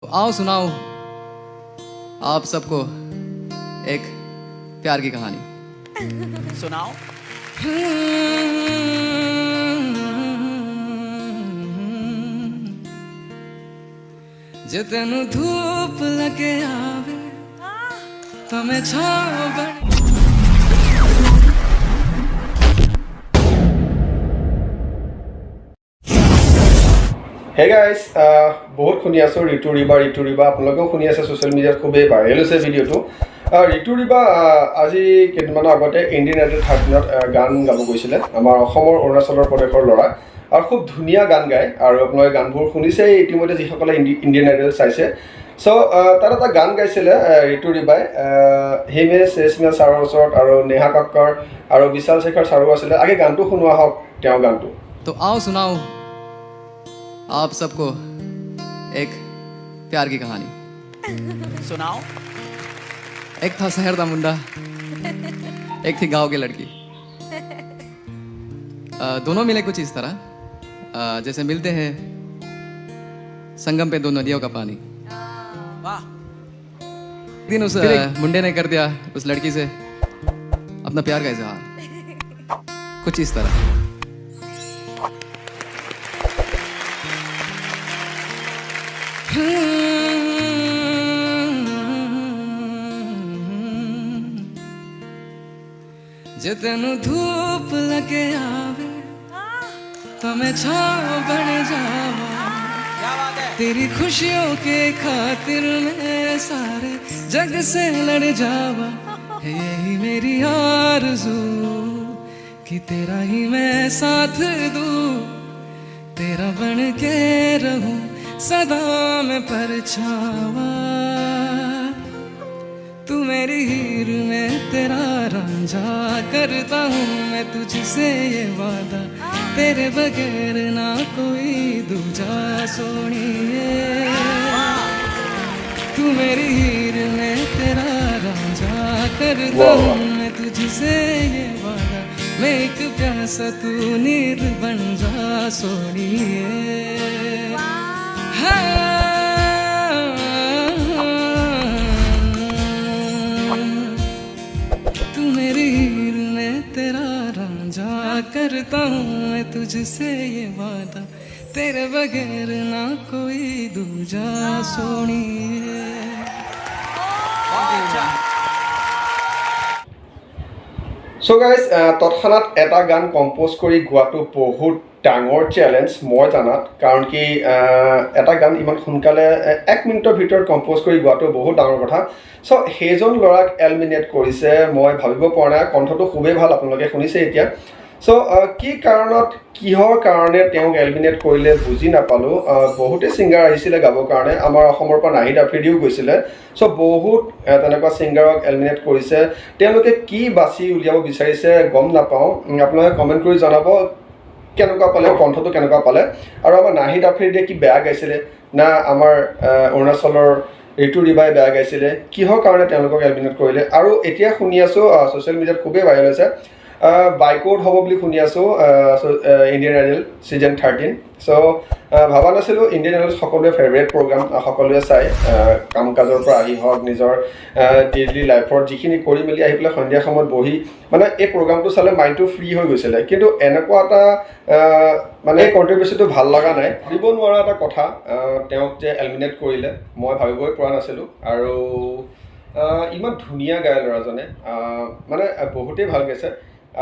तो आओ सुनाओ आप सबको एक प्यार की कहानी। सुनाओ। जे तेनू धूप लगे आवे तो मैं छाव बन। হে গাইজ বহুত শুনি আছোঁ ঋতু ৰিবা আপোনালোকেও শুনি আছে ছ'চিয়েল মিডিয়াত খুবেই ভাইৰেল হৈছে ভিডিঅ'টো। ঋতু ৰিবা আজি কেইদিনমানৰ আগতে ইণ্ডিয়ান আইডল 13ত গান গাব গৈছিলে আমাৰ অসমৰ অৰুণাচলৰ প্ৰদেশৰ ল'ৰা আৰু খুব ধুনীয়া গান গায় আৰু আপোনালোকে গানবোৰ শুনিছেই ইতিমধ্যে যিসকলে ইণ্ডিয়ান আইডল চাইছে। চ' তাত এটা গান গাইছিলে ঋতু ৰিবাই হিমেশ ৰেশমিয়া ছাৰৰ ওচৰত আৰু নেহা কক্কৰ আৰু বিশাল শেখৰ ছাৰো আছিলে। আগে গানটো শুনোৱা হওক তেওঁৰ গানটো। तो आओ सुनाओ आप सबको एक प्यार की कहानी। सुनाओ। एक था शहर का मुंडा, एक थी गांव की लड़की। दोनों मिले कुछ इस तरह जैसे मिलते हैं संगम पे दो नदियों का पानी। वाह। एक दिन उस मुंडे ने कर दिया उस लड़की से अपना प्यार का इजहार कुछ इस तरह। जे तेनू धूप लगे आवे तो मैं छाव बन जावा। क्या बात है। तेरी खुशियों के खातिर मैं सारे जग से लड़ जावा। है यही मेरी आरज़ू कि तेरा ही मैं साथ दूँ, तेरा बन के रहूं सदा मैं परछावा। तू मेरी हीर में तेरा रांझा करता हूँ मैं तुझसे ये वादा, तेरे बगैर ना कोई दूजा सोनिए। तू मेरी हीर में तेरा रांझा करता हूँ मैं तुझसे ये वादा, मैं एक प्यासा तू नीर बन जा सोनिए। तू मेरी हीर में तेरा रांझा करता हूँ मैं तुझसे ये वादा, तेरे बगैर ना कोई दूजा सोनिए। চ' গাইজ তৎক্ষণাত এটা গান কম্প'জ কৰি গোৱাটো বহুত ডাঙৰ চেলেঞ্জ মই জানাত, কাৰণ কি এটা গান ইমান সোনকালে 1 মিনিটৰ ভিতৰত কম্প'জ কৰি গোৱাটো বহুত ডাঙৰ কথা। চ' সেইজন ল'ৰাক এলিমিনেট কৰিছে, মই ভাবিব পৰা নাই। কণ্ঠটো খুবেই ভাল, আপোনালোকে শুনিছে এতিয়া। চ' কি কাৰণত কিহৰ কাৰণে তেওঁক এলিমিনেট কৰিলে বুজি নাপালোঁ। বহুতেই ছিংগাৰ আহিছিলে গাবৰ কাৰণে, আমাৰ অসমৰ পৰা নাহিদ আফ্ৰিদিও গৈছিলে। চ' বহুত তেনেকুৱা ছিংগাৰক এলিমিনেট কৰিছে। তেওঁলোকে কি বাছি উলিয়াব বিচাৰিছে গম নাপাওঁ, আপোনালোকে কমেণ্ট কৰি জনাব কেনেকুৱা পালে, কণ্ঠটো কেনেকুৱা পালে, আৰু আমাৰ নাহিদ আফ্ৰিদিয়ে কি বেয়া গাইছিলে না আমাৰ অৰুণাচলৰ ঋতু ৰিবাই বেয়া গাইছিলে, কিহৰ কাৰণে তেওঁলোকক এলিমিনেট কৰিলে। আৰু এতিয়া শুনি আছোঁ ছ'চিয়েল মিডিয়াত খুবেই ভাইৰেল হৈছে, বাইকআউট হ'ব বুলি শুনি আছোঁ ইণ্ডিয়ান আইডল ছিজন 13। চ' ভবা নাছিলোঁ। ইণ্ডিয়ান আইডল সকলোৱে ফেভৰেট প্ৰগ্ৰাম, সকলোৱে চাই কাম কাজৰ পৰা আহি হওক নিজৰ ডেইলি লাইফত যিখিনি কৰি মেলি আহি পেলাই সন্ধিয়া সময়ত বহি মানে এই প্ৰগ্ৰামটো চালে মাইণ্ডটো ফ্ৰী হৈ গৈছিলে। কিন্তু এনেকুৱা এটা মানে এই কণ্ট্ৰিবিউচনটো ভাল লগা নাই। ভাবিব নোৱাৰা এটা কথা, তেওঁক যে এলিমিনেট কৰিলে মই ভাবিবই পৰা নাছিলোঁ। আৰু ইমান ধুনীয়া গায় ল'ৰাজনে, মানে বহুতেই ভাল গাইছে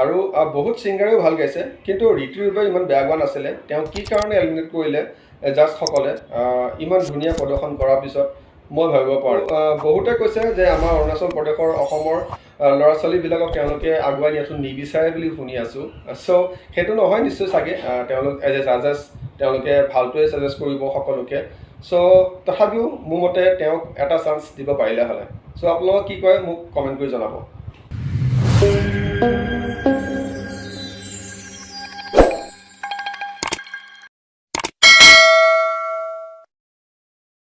আৰু বহুত ছিংগাৰেও ভাল গাইছে। কিন্তু ঋতু ৰিবাই ইমান বেয়া গোৱা নাছিলে। তেওঁ কি কাৰণে এলিমিনেট কৰিলে জাজসকলে ইমান ধুনীয়া প্ৰদৰ্শন কৰাৰ পিছত মই ভাবিব পাৰোঁ। বহুতে কৈছে যে আমাৰ অৰুণাচল প্ৰদেশৰ অসমৰ ল'ৰা ছোৱালীবিলাকক তেওঁলোকে আগুৱাই নিয়াটো নিবিচাৰে বুলি শুনি আছোঁ। চ' সেইটো নহয় নিশ্চয় চাগে, তেওঁলোক এজ এ জাজেছ তেওঁলোকে ভালটোৱে ছাজেষ্ট কৰিব সকলোকে। চ' তথাপিও মোৰ মতে তেওঁক এটা চান্স দিব পাৰিলে হ'লে। চ' আপোনালোকে কি কয় মোক কমেণ্ট কৰি জনাব।